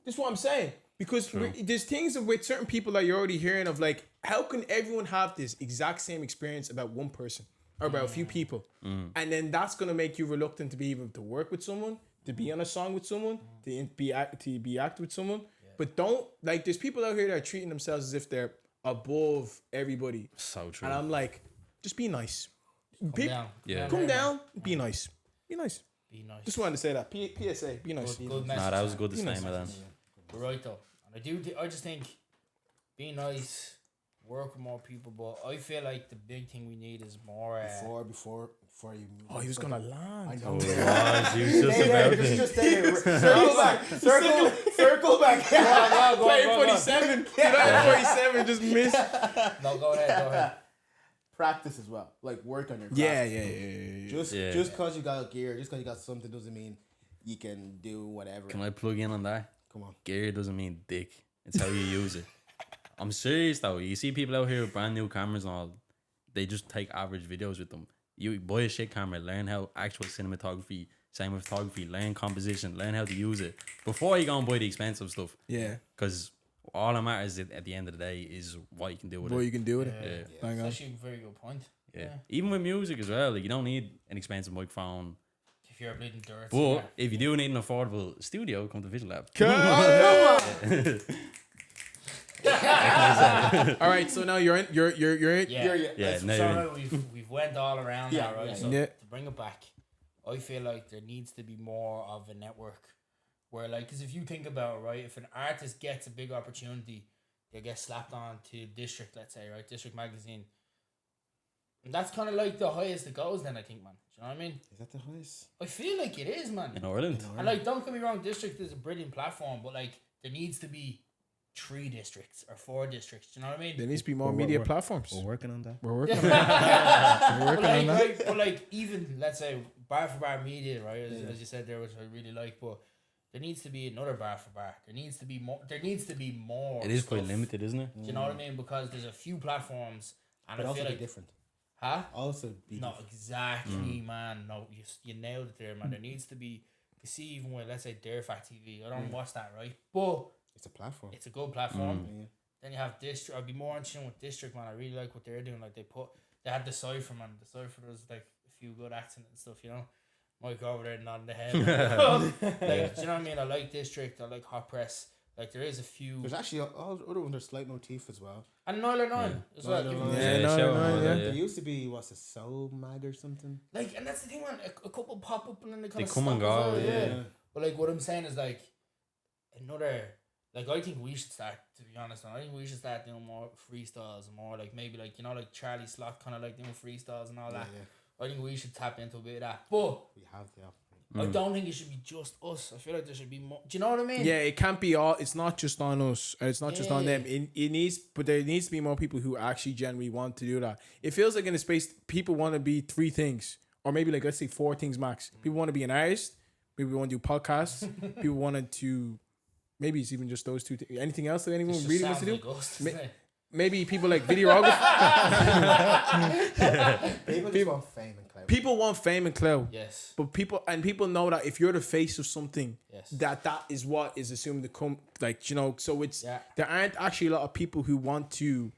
That's what I'm saying. Because there's things with certain people that you're already hearing of, like, how can everyone have this exact same experience about one person or about a few people? And then that's going to make you reluctant to be able to work with someone, to be on a song with someone, to be active with someone. But don't, like, there's people out here that are treating themselves as if they're above everybody. So true. And I'm like, just be nice. Yeah. Come down, be nice. Be nice. Be nice. Just wanted to say that. PSA, be nice. Good message. Nah, that was a good Be nice. disclaimer then. You're right though, and I just think be nice, work with more people. But I feel like the big thing we need is more. Before you. Oh, he was gonna land. I know. Oh, wow, she was just about to. Just stay there. Circle back. Circle back. Go Play on. 47. 47 just missed. No, go ahead. Practice as well. Like work on your craft. Yeah. Just cause you got gear, just cause you got something doesn't mean you can do whatever. Can I plug in on that? Come on. Gear doesn't mean dick. It's how you use it. I'm serious though. You see people out here with brand new cameras and all, they just take average videos with them. You buy a shit camera, learn how actual cinematography, cinematography, learn composition, learn how to use it before you go and buy the expensive stuff. Yeah. Because all that matters at the end of the day is what you can do with Boy, it. you can do it. Yeah. Bang on. That's actually a very good point. Yeah. Even with music as well, like you don't need an expensive microphone. If you're bleeding dirt. But if you do need an affordable studio, come to Vision Lab. All right, so now you're in. You're in. Yeah. Yeah, no, So you're now we've went all around Yeah, now, right? yeah. So Yeah. to bring it back, I feel like there needs to be more of a network where, like, because if you think about it, right, if an artist gets a big opportunity, they get slapped on to District, let's say, right, District magazine. And that's kind of like the highest it goes. Then I think, man, do you know what I mean? Is that the highest? I feel like it is, man. In Ireland. And like, don't get me wrong, District is a brilliant platform, but like, there needs to be 3 districts or 4 districts. Do you know what I mean? There needs to be more media platforms. We're working on that. We're working on that. We're But working like, on that. right, but like, even let's say bar for bar media, right? As you said there, which I really like, but there needs to be another bar for bar. There needs to be more. There needs to be more. It is quite stuff. limited, isn't it? Do you know what I mean? Because there's a few platforms, and But I also feel be like, different. huh? Also be No, different. exactly, man. No, you nailed it there, man. There needs to be. You see, even with let's say Fact TV, I don't watch that, right? But It's a platform. it's a good platform. Yeah. Then you have District. I'd be more interested with District, man. I really like what they're doing. Like they had the Cypher, man. The Cypher was like a few good acts in it and stuff, you know. Mike over there nodding the head. Like, do you know what I mean? I like District. I like Hot Press. Like there is a few. There's actually all other ones. There's Slight Motif as well. And Nolan 9 as well. Nolan Give Nine. them- Yeah, no, show no, them all yeah. that, There used to be what's a Soul Mag or something. Like, and that's the thing, man. A couple pop up and then they kind They of come and stop as go, well, yeah. But like what I'm saying is like another. Like I think we should start, to be honest. And I think we should start doing more freestyles and more like maybe like, you know, like Charlie Slot kind of like doing freestyles and all that. Yeah. I think we should tap into a bit of that. But We have the I don't think it should be just us. I feel like there should be more. Do you know what I mean? Yeah, it can't be all. It's not just on us. It's not just on Yeah. them. It needs, but there needs to be more people who actually genuinely want to do that. It feels like in a space, people want to be 3 things, or maybe like let's say 4 things max. People want to be an artist. People want to do podcasts. People wanted to. Maybe it's even just those 2 things. Anything else that anyone It just really wants to sounds do? like us, doesn't it? Maybe people like videography. People just want fame and clout. People want fame and clout. Yes. But people know that if you're the face of something, Yes. that is what is assumed to come. Like, you know, so it's Yeah. there aren't actually a lot of people who want to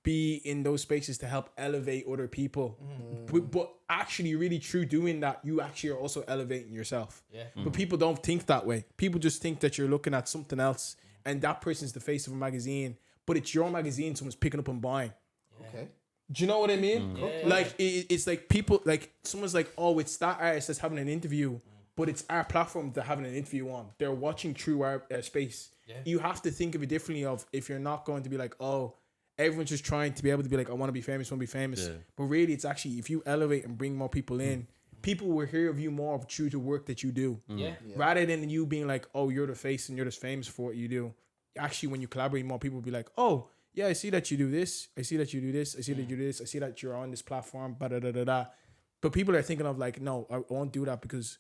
be in those spaces to help elevate other people. But actually, really true doing that, you actually are also elevating yourself. Yeah. But people don't think that way. People just think that you're looking at something else, and that person's the face of a magazine. But it's your magazine someone's picking up and buying. Okay. Do you know what I mean? Yeah. Like it's like people like someone's like, oh, it's that artist that's having an interview, but it's our platform they're having an interview on. They're watching through our space. Yeah. You have to think of it differently. Of if you're not going to be like, oh, everyone's just trying to be able to be like, I want to be famous, want to be famous. Yeah. But really, it's actually if you elevate and bring more people in, people will hear of you more through the work that you do, Yeah. rather than you being like, oh, you're the face and you're just famous for what you do. Actually, when you collaborate more, people will be like, oh, yeah, I see that you do this. I see that you do this. I see that you do this. I see that you're on this platform. Da da da da da. But people are thinking of like, no, I won't do that because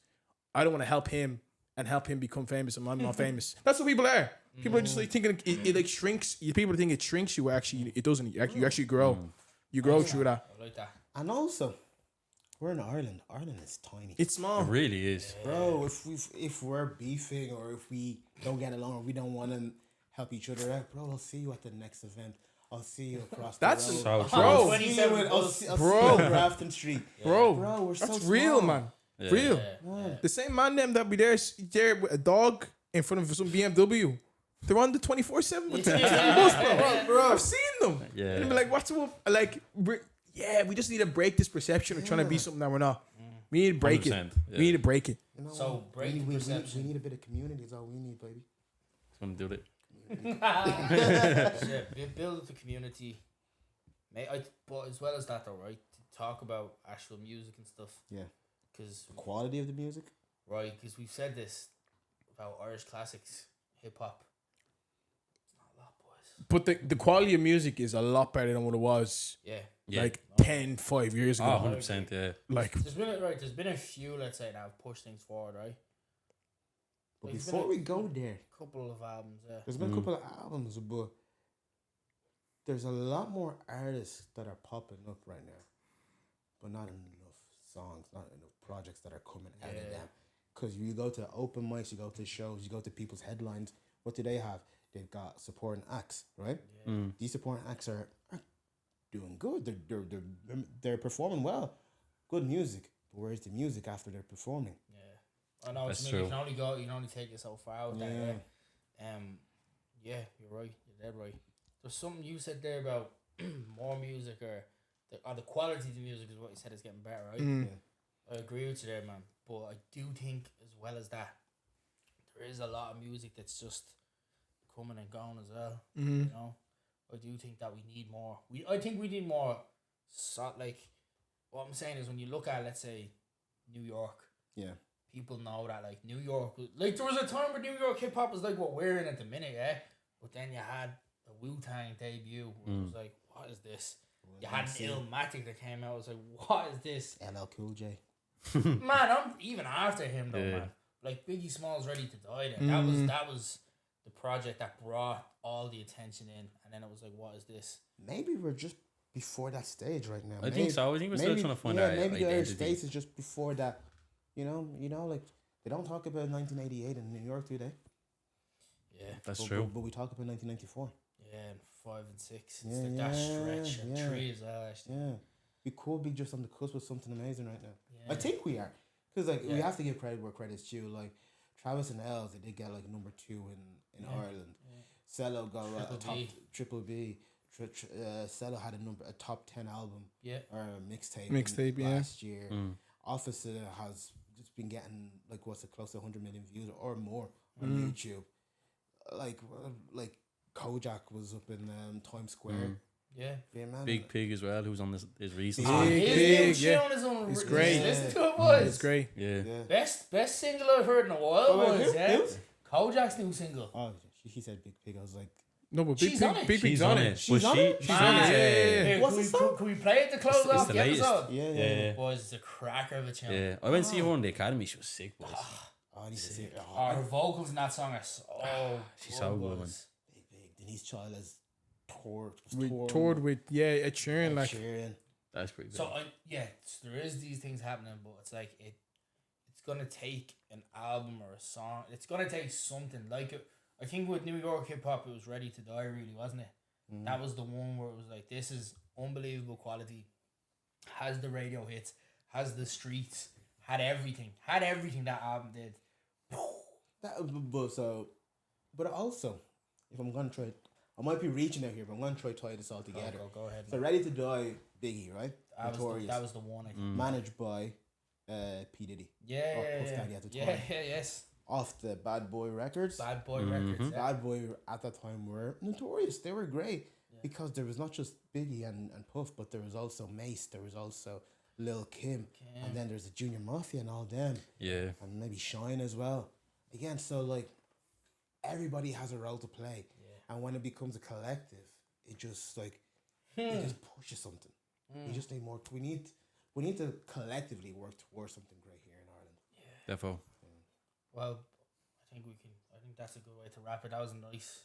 I don't want to help him and help him become famous and I'm not famous. That's what people are. People are just like thinking it like shrinks. People think it shrinks you. Actually, it doesn't. You actually grow. You grow through that. I like that. And also, we're in Ireland. Ireland is tiny. It's small. It really is. Bro, if we're beefing or if we don't get along or we don't want to help each other out, bro, I'll see you at the next event. I'll see you across That's the road. so true. bro, I'll see you Bro. at Grafton Street. bro. Bro, we're so That's small. real, man. Yeah. Real. Yeah. The same man them that be there with a dog in front of some BMW. They're on the 24/7 with the bus, bro. I've seen them. Yeah. And they be like, what's up? Like, we just need to break this perception of trying to be something that we're not. We need to break it. 100%, yeah. We need to break it. You know So, what? break the we perception. need a bit of community. Is all we need, baby. Just want to do it. Yeah, build the community. But as well as that, though, right? To talk about actual music and stuff. Yeah. Because Quality of the music. right, because we've said this about Irish classics, hip hop. It's not a lot, boys. But the quality of music is a lot better than what it was Yeah. Yeah. like 5 years Oh, ago. 100%, yeah. Like, There's been a few, let's say, that have pushed things forward, right? But Like, it's before been we go there, couple of albums, yeah. there's been a couple of albums, but there's a lot more artists that are popping up right now, but not enough songs, not enough projects that are coming out of Yeah. them. Because you go to open mics, you go to shows, you go to people's headlines. What do they have? They've got supporting acts, right? These supporting acts are doing good. They're performing well, good music. But where's the music after they're performing? Yeah. I know what That's you mean. true. You can only take it so far with that, yeah. Yeah, you're right. You're dead right. There's something you said there about more music or the quality of the music is what you said is getting better, right? mm, I agree with you there, man. But I do think as well as that, there is a lot of music that's just coming and going as well. You know, I do think that we need more. I think we need more. Like, what I'm saying is when you look at, let's say, New York, Yeah. people know that like New York, like there was a time where New York hip hop was like what we're in at the minute, yeah. But then you had the Wu-Tang debut, where it was like, what is this? You had Illmatic that came out. I was like, what is this? LL Cool J. Man, I'm even after him though, man. Like Biggie Smalls Ready to Die. Then that was the project that brought all the attention in, and then it was like, what is this? Maybe we're just before that stage right now. I think so. I think we're still trying to find our maybe the Irish identity. space is just before that. You know, like they don't talk about 1988 in New York, do they? Yeah, That's But- true. But we talk about 1994. yeah, and 5 and 6. It's Yeah, like that yeah, stretch and yeah. 3 as well. Actually. Yeah, we could be just on the cusp of something amazing right now. Yeah. I think we are, because like we Yeah. have to give credit where credit's due. Like Travis and Els, they did get like number 2 in Yeah. Ireland. Cello got a Triple top B. triple B. Cello had a top 10 album Yeah. or a mixtape. Mixtape, yeah. Last year. Officer has just been getting like what's it, close to 100 million views or more on YouTube. Like Kojak was up in Times Square. Yeah. Yeah, man. Big Pig as well, who's on his recent Big song. Pig, yeah. It's great. Listen to it, boys. it's great. Yeah. Yeah. Best single I've heard in a while, Oh, boys. who? Yeah. Who? Kojak's new single. Oh, he said Big Pig. I was like, No, but She's on it. Big Pig's She's on on it. it. She's But on it? She's on it. Man. Yeah, yeah, yeah. Here, What's can the we- song? Can we play it to close It's off the the latest. episode? Yeah. Boys, it's a cracker of a tune. Yeah. I went to see her in the academy. She was sick, boys. oh, I need to see it. Oh, her vocals in that song are so She's so good, man. boys. Big. Denise Child has We toured with a Sheeran, like Sheeran. That's pretty big. So there is these things happening, but it's like it's gonna take an album or a song. It's gonna take something like it. I think with New York hip hop, it was Ready to Die, really, wasn't it? That was the one where it was like, this is unbelievable quality. Has the radio hits, has the streets, had everything that album did. But also, if I'm gonna try, I might be reaching out here, but I'm gonna try to tie this all together. Go ahead. So Ready to Die, Biggie, right? Notorious. That was the one. I think. Managed by P Diddy. Yeah, Or Puff yeah, Daddy at the yeah, time. yes. Off the Bad Boy Records. Bad Boy Records. Yeah. Bad Boy at that time were notorious. They were great because there was not just Biggie and Puff, but there was also Mace. There was also Lil Kim. And then there's the Junior Mafia and all them. Yeah. And maybe Shine as well. Again, so like everybody has a role to play. And when it becomes a collective, it just like it just pushes something. We just need more. We need to collectively work towards something great here in Ireland. Therefore, Well, I think that's a good way to wrap it. That was nice.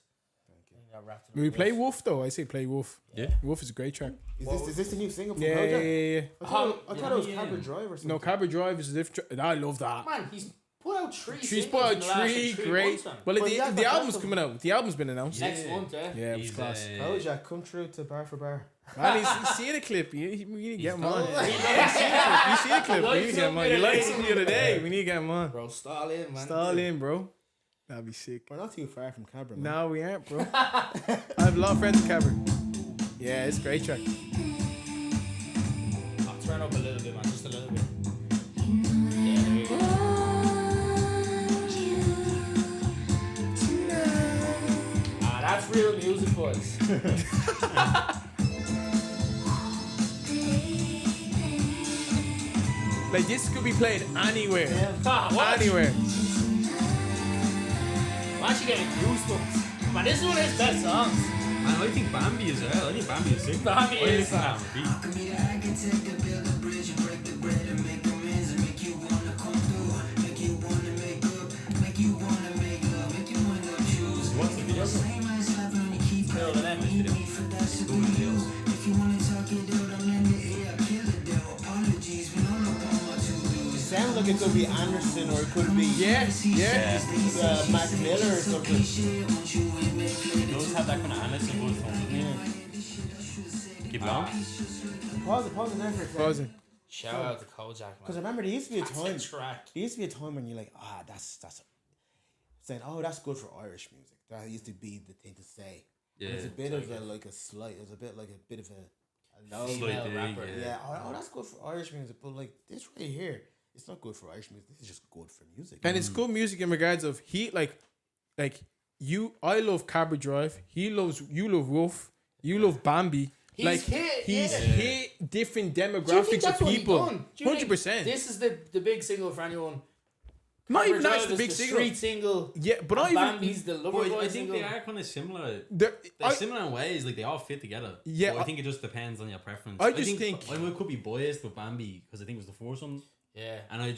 Thank you. I think that wrapped it Will we up play nice. Wolf though? I say play Wolf. yeah. Wolf is a great track. Is this the new single from Yeah, yeah, Project? yeah, yeah. I thought it was Yeah. Cabra Drive or something. No, Cabra Drive is a different track. I love that. Man, he's put out three. She's singles put out in the last, three like, great. months, man. Well, Well, yeah, the but album's that's coming out. The album's been announced. Next month, eh? Yeah, it was He's, class. Project, come true to bar for bar. Man, he's seen the clip. We need to get him on. done it. You see the clip. We need to get him on. You Like liked something him the other day. We need to get him on. Bro, stall in, man. Stall in, bro. That'd be sick. We're not too far from Cabra, man. No, we aren't, bro. I have a lot of friends in Cabra. Yeah, it's a great track. I'll turn up a little bit, man. Just a little bit. Yeah, there you go. That's real music, boys. Like, this could be played anywhere. What? Anywhere. I'm actually getting goosebumps. Man, this is one of his best songs. Man, I think Bambi as well. I think Bambi is sick. Bambi I is listen to that on repeat. What's the video? Kill the name. It sounds like it could be Anderson or it could be Yeah, yeah. Mac Miller or something. It does have that kind of Anderson voice from it. Keep going. Pause it there for a second. Pausing. Shout out to Kojak, man. Because I remember there used to be a That's time. a track. There used to be a time when you're like, that's saying, oh, that's good for Irish music. That used to be the thing to say. Yeah. It's a bit of a like a slight. It's a bit like a bit of a low. Female Slight rapper. dig, Yeah. Oh, that's good for Irish music. But like this right here, it's not good for Irish music. This is just good for music. And it's good music in regards of I love Cabra Drive. You love Wolf. You love Bambi. He's hit different Do you think demographics that's of what he people. done? Do you think 100%. This is the big single for anyone. Not even Cabra that's the Drive big is single. Street single. Yeah, but not and even. Bambi's the lover But boy I think single. they are kind of similar. They're- They're similar in ways, like they all fit together. Yeah, But I think it just depends on your preference. I just think- I could be biased with Bambi because I think it was the first one, Yeah. and I like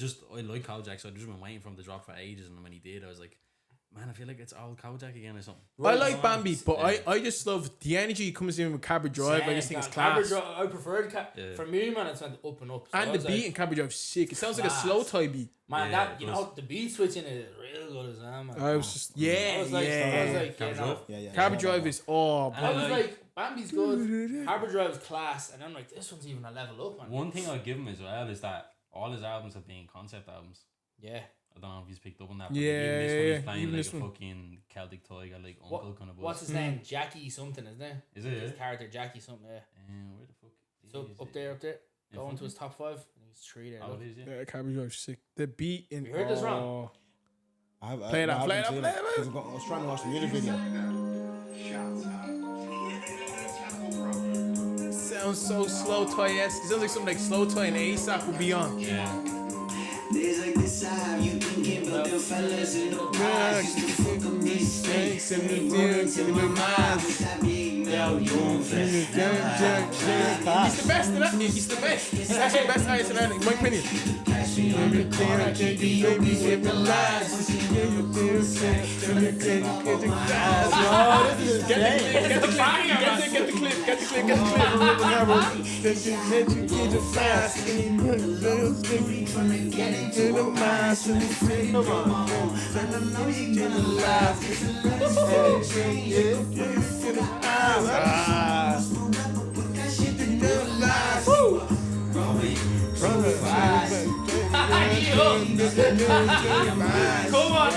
Kojak, so I just been waiting for him to drop for ages, and when he did, I was like, man, I feel like it's all Kojak again or something. I like Bambi, but Yeah. I just love the energy he comes in with Cabra Drive. I just think it's Cabra class. Drive, I preferred Yeah. for me, man. It's went up and up. So I And the was beat like, in Cabra Drive is sick. It sounds like a class. slow tie beat. man, Yeah, that it you does. know the beat switching is real good as well, man. I was just I yeah, was like, yeah. Cabra no. Drive? Yeah. Cabra Drive is oh, And I bro. was like, Bambi's good. Cabra Drive's class, and I'm like, this one's even a level up, man. One thing I'll give him as well is that all his albums have been concept albums. Yeah. I don't know if he's picked up on that. But Yeah, even this one, yeah, he's playing even like this a one. fucking Celtic tiger, like What- uncle kind of voice. What's his name? Jackie something, isn't it? Is it? His character Jackie something. Yeah. Where the fuck? So is up it? there. In Going front to his of top 5. I think he's 3 there. Oh, look. it is, yeah. Yeah, Cabra Drive is sick. The beat in You heard this wrong? Play that, play that, play that. I was trying to watch the music video. Sounds so slow tie-esque. It sounds like something like slow tie and ASAP would be on. Yeah. Days like this, I have you thinking about the fellas in the past. Used to fuck up mistakes and me going to my mind. Stop being now, you won't feel He's the best, isn't it? He's the best. He's actually the best artist in Ireland, in my opinion. Everything I can do, baby, with my lies. Get the clip. Come on.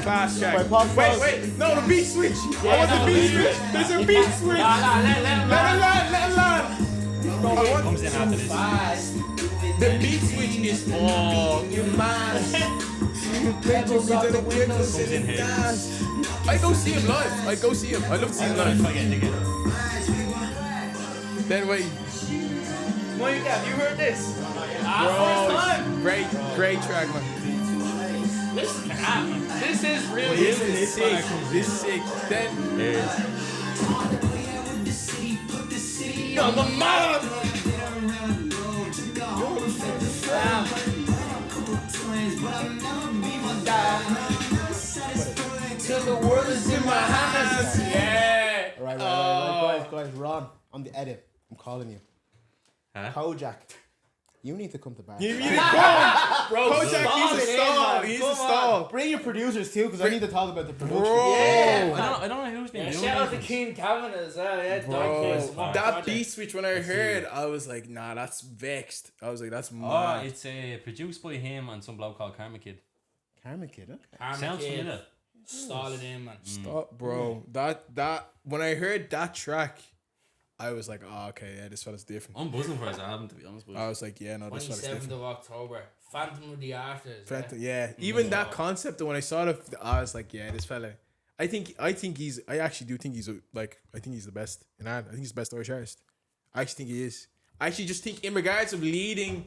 Class track. Wait, pause. Wait, no, the beat switch. I want the beat switch. There's a beat switch. Let it land. Comes in after this. The beat switch is you man. Comes in here. I go see him live. I love to see him live. If I get together. Then wait. Mike, have you heard this? Bro, First time. great track, man. This is real This music. is sick. This is sick. Then on the map. Till the world is in my hands. Yeah. All right, guys. Ron, on the edit. I'm calling you. Huh? Kojak. You need to come to bar. You need to go. Bro, Kojak, he's a star. He's a star. Bring your producers too, because I need to talk about the production. Bro. I don't know who's been Yeah, doing shout out to this. King Calvin as well. Yeah, Bro, that beat switch when I heard, I was like, nah, that's vexed. I was like, that's Oh, mad. it's produced by him and some bloke called Karma Kid. Karma Kid, okay. Sounds familiar. Stall it in, man. Stop, bro. That when I heard that track, I was like, oh, okay, yeah, this fella's different. I'm buzzing for his album, to be honest with you. I was like, yeah, no, this fella's 27th different. of October. Phantom of the Afters. Phantom, yeah. Even that concept, when I saw it, I was like, yeah, this fella. I actually do think he's I think he's the best in Ireland. I think he's the best Irish artist. I actually think he is. I actually just think in regards of leading,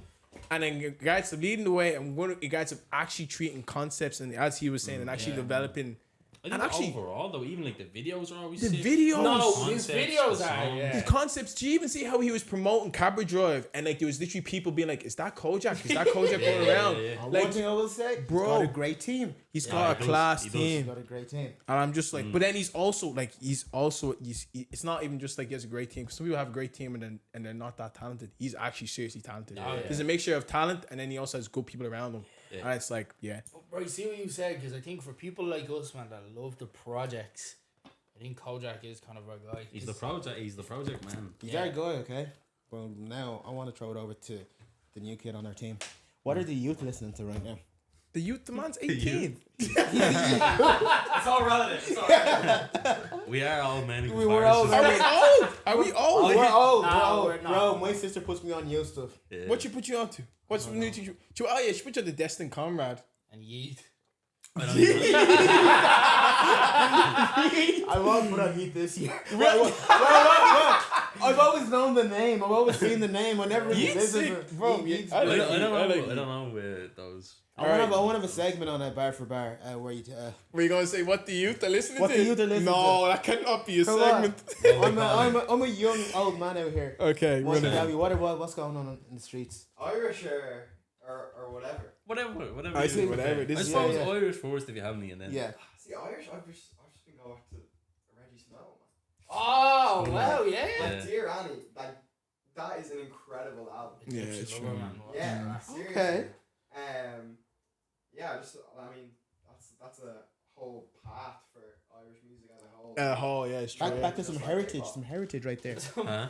and in regards of leading the way, and in regards of actually treating concepts, and as he was saying, and actually developing. I And think actually, overall, though, even like the videos are always the sick. videos. No, his Concepts, videos the are, songs. yeah. The concepts. Do you even see how he was promoting Cabra Drive, and like there was literally people being like, "Is that Kojak? Is that Kojak going around?" yeah. And Like, one thing I will say, bro, he's got a great team. he's Yeah, got a he does. class He does. He's team. got a great team. And I'm just like, but then he's also it's not even just like he has a great team. 'Cause some people have a great team and they're not that talented. He's actually seriously talented. Oh, yeah. There's a mixture of talent and then he also has good people around him. Yeah. And it's like, yeah. Bro, you see what you said? Because I think for people like us, man, that love the projects, I think Kojak is kind of our guy. He's the project man. He's Yeah. our guy, okay? Well, now I want to throw it over to the new kid on our team. What are the youth listening to right now? The youth, the man's 18. It's all relative. It's all relative. We are all men in We were all comparison. Are we old? We're old, No, bro. we're not. Bro, my sister puts me on new stuff. Yeah. What you put you on to? What's new to you? Oh yeah, she put you on the Destined Comrade. And Yeet. I don't even- I won't put on Heat this year. Well, I've always known the name. I've always seen the name. I never really Yeet's listened sick, to bro. Yeet's I I like don't Heat. know. I like I Heat. don't know those. I want to have a segment on that bar for bar where you. Were you gonna say what the youth are listening What to? the youth are listening no, to. that cannot be a Come on. segment. I'm a young old man out here. Okay, What's, run it. what's going on in the streets? Irish or whatever. Whatever. I you say do. whatever. This I is suppose yeah. Irish first if you have any, and then Yeah. See, Irish, I've just been going back to Reggie Snow, man. Oh, wow, yeah. Like, Yeah. Dear Annie, like, that is an incredible album. Yeah, Gypsy it's Lover, true. man. Yeah, seriously. Okay. Yeah, that's a whole path for Irish music as a whole. Yeah, it's true. Back to Just some like heritage, hip-hop. some heritage right there. huh?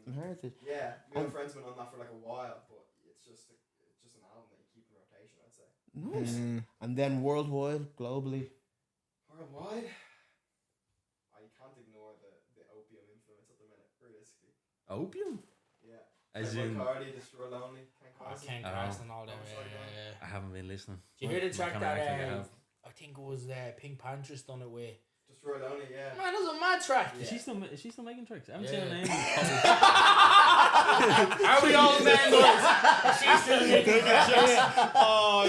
Some heritage. Yeah, me and friends been on that for like a while, but it's just an album that you keep in rotation, I'd say. Nice. Mm. And then worldwide, globally. Worldwide, you can't ignore the opium influence at the minute, realistically. Opium. Yeah. As like in, Cardi, Destroy Lonely, Ken Oh, Carson. Ken Oh. Carson and all that. Yeah. I haven't been listening. Did you hear the track Can't act like I that have. I think it was Pink Panthers done it with? Destroy Lonely, yeah. Man, that was a mad track. Is she still making tracks? I haven't Yeah. seen her name. Are we all men, guys? She's still making tracks. Oh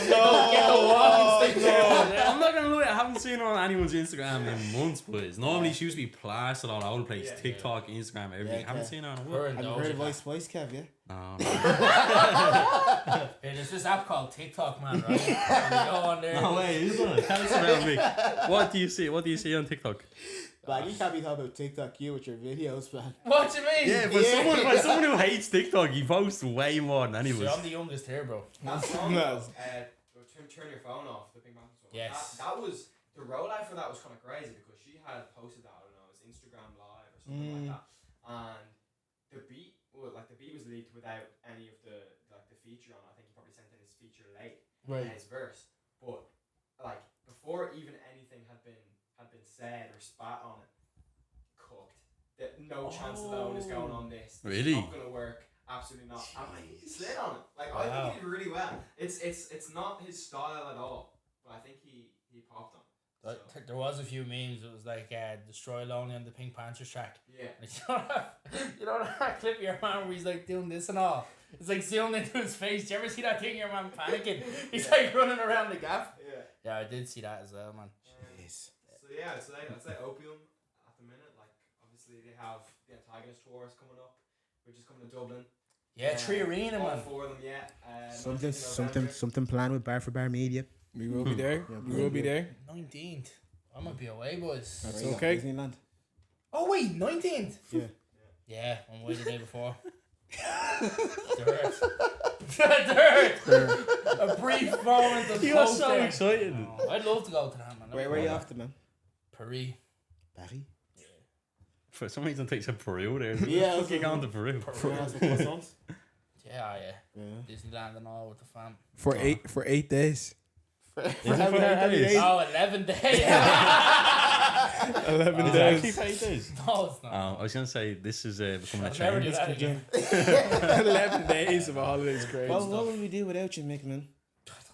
Get the walking stick there. I'm not gonna lie, I haven't seen her on anyone's Instagram in months, boys. Normally she used to be plastered all over the place. Yeah. TikTok, Instagram, everything. Yeah, haven't yeah. seen her on a Her while. and Have you heard of Doja Ice Spice, Kev, yeah? No. Hey, there's this app called TikTok, man, right? And you go on there. No way, is it? Tell us about me. What do you see on TikTok? Like, you can't be talking about TikTok, you with your videos, man. What you mean? Yeah, for someone who hates TikTok, he posts way more than any of See, us. I'm the youngest here, bro. That song, No. turn your phone off, the Pink Panthers one. Yes. That was, the rollout for that was kind of crazy because she had posted that, I don't know, it was Instagram Live or something like that. And the beat was leaked without any of the feature on it. I think he probably sent in his feature late. His verse. But, like, before even anything had been said or spat on it, cooked. That no chance alone is going on this. This Really? is not gonna work. Absolutely not. And he slid on it. Like I think he did really well. It's not his style at all, but I think he popped on it. So, There was a few memes. It was like Destroy Lonely on the Pink Panthers track. yeah. And you know that clip of your man where he's like doing this and all? It's like zooming into his face. Do you ever see that thing of your man panicking? He's like running around the gaff. Yeah. Yeah, I did see that as well, man. So yeah, I'd say Opium at the minute. Like obviously they have the Antagonist tours coming up. which is coming to Dublin. Yeah, Tree Arena, All man. 4 of them, yeah. Something planned with Bar for Bar Media. We will be there. We will be there. 19th. I might be away, boys. That's Right, okay. Disneyland. Oh wait, 19th. Yeah. Yeah, I'm away the day before. Dirt. A brief moment of You are hope so there. excited. Oh, I'd love to go to that, man. Where are you after, man? Paris. Paris. For some reason, it takes a Peru there. Yeah, Fuck you going to Peru? Yeah. Yeah. Disneyland and all with the fam. For 8 days. Is it for 8 days? Oh, 11 days. 11 Is it actually days. 8 days? No, it's not. I was gonna say this is becoming a I'll never trend. do that again. 11 days of a holiday is great. Well, what would we do without you, Mick, man?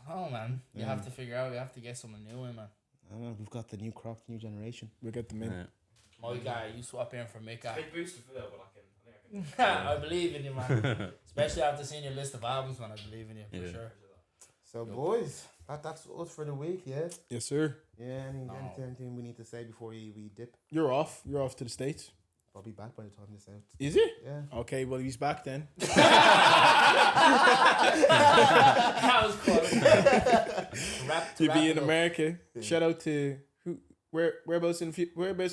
Oh man, you have to figure out. You have to get someone new in, man. I don't know, we've got the new crop, new generation. We'll get them in. Yeah. My guy, you swap in for Mika. Big booster for that, but I think I can. I believe in you, man. Especially after seeing your list of albums, man. I believe in you for Yeah. sure. So, boys, that's us for the week, yeah? Yes, sir. Yeah, No. anything we need to say before we dip? You're off. You're off to the States. I'll be back by the time this out. Is it? Yeah. Okay, well, he's back then. That was close. Rap to You'll wrap be it in up. America. Shout out to whereabouts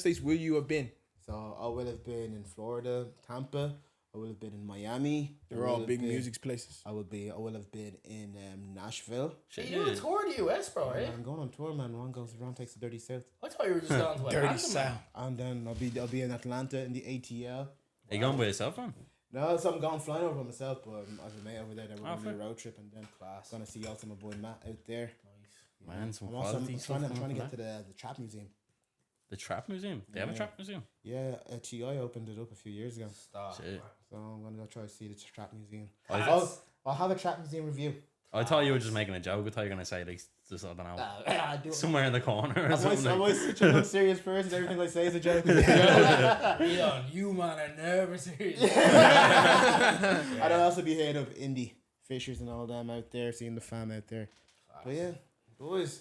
states will you have been? So, I will have been in Florida, Tampa. I will have been in Miami. They're all big music places. I will have been in Nashville. Hey, you doing a tour of the US, bro, right? I'm going on tour, man. Ron takes the Dirty South. I thought you were just going to Dirty Atlanta, man. South. And then I'll be in Atlanta in the ATL. Are you going by yourself, man? No, so I'm going flying over by myself, but I have a mate over there that we're Oh, going to do fair. a road trip and then gonna see also my boy Matt out there. Man, some I'm also quality I'm stuff. trying to coming get from to that. the Trap Museum. The Trap Museum. They have a Yeah. Trap Museum. Yeah, TI opened it up a few years ago. Stop. Shit. So I'm going to go try to see the Trap Museum. I'll have a Trap Museum review. I thought you were just making a joke. I thought you were gonna say like just I don't know I do it. somewhere in the corner or I'm something. always such an unserious person. Everything I say is a joke. Leon, you man are never serious. I'd also be heading up indie fishers and all them out there, seeing the fam out there. But yeah, boys,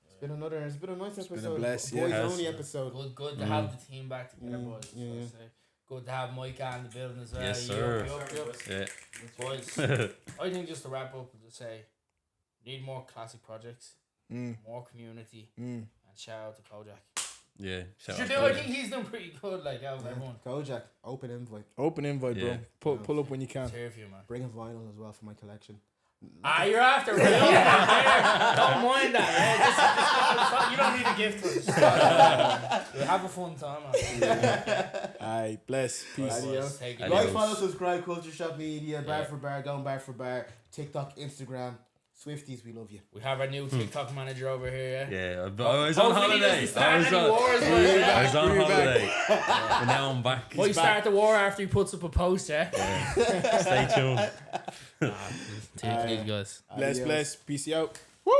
it's been a nice episode. been a bless, boys yeah. only episode. Good to have the team back together, boys. yeah, Gotta yeah. say. Good to have Micah in the building as well. Yes, You sir. up. Yeah. Boys, I think just to wrap up and just say, need more classic projects, more community, and shout out to Kojak. Yeah. Shout Sure out do. to I you. think he's done pretty good. Like out of everyone. Kojak, open invite. Open invite, bro. Yeah. Pull up when you can. Cheer for you, man. Bring a vinyl as well for my collection. You're after real. Don't mind that. Just, you don't need a gift for this. We'll have a fun time. Man. Aye, bless. Peace. Adios. Take it. Adios. Like, follow, subscribe, Culture Shop Media, Bar Yeah. for Bar, Going Bar for Bar, TikTok, Instagram, Swifties, we love you. We have our new TikTok manager over here. Yeah. Yeah, I was on Hopefully he holiday. doesn't start any I wars, man. was on Bring it back. holiday. But now I'm back. Might start the war after he puts up a post, yeah? Stay tuned. Take it easy, guys. Bless, Adios. bless. Peace out. Woo!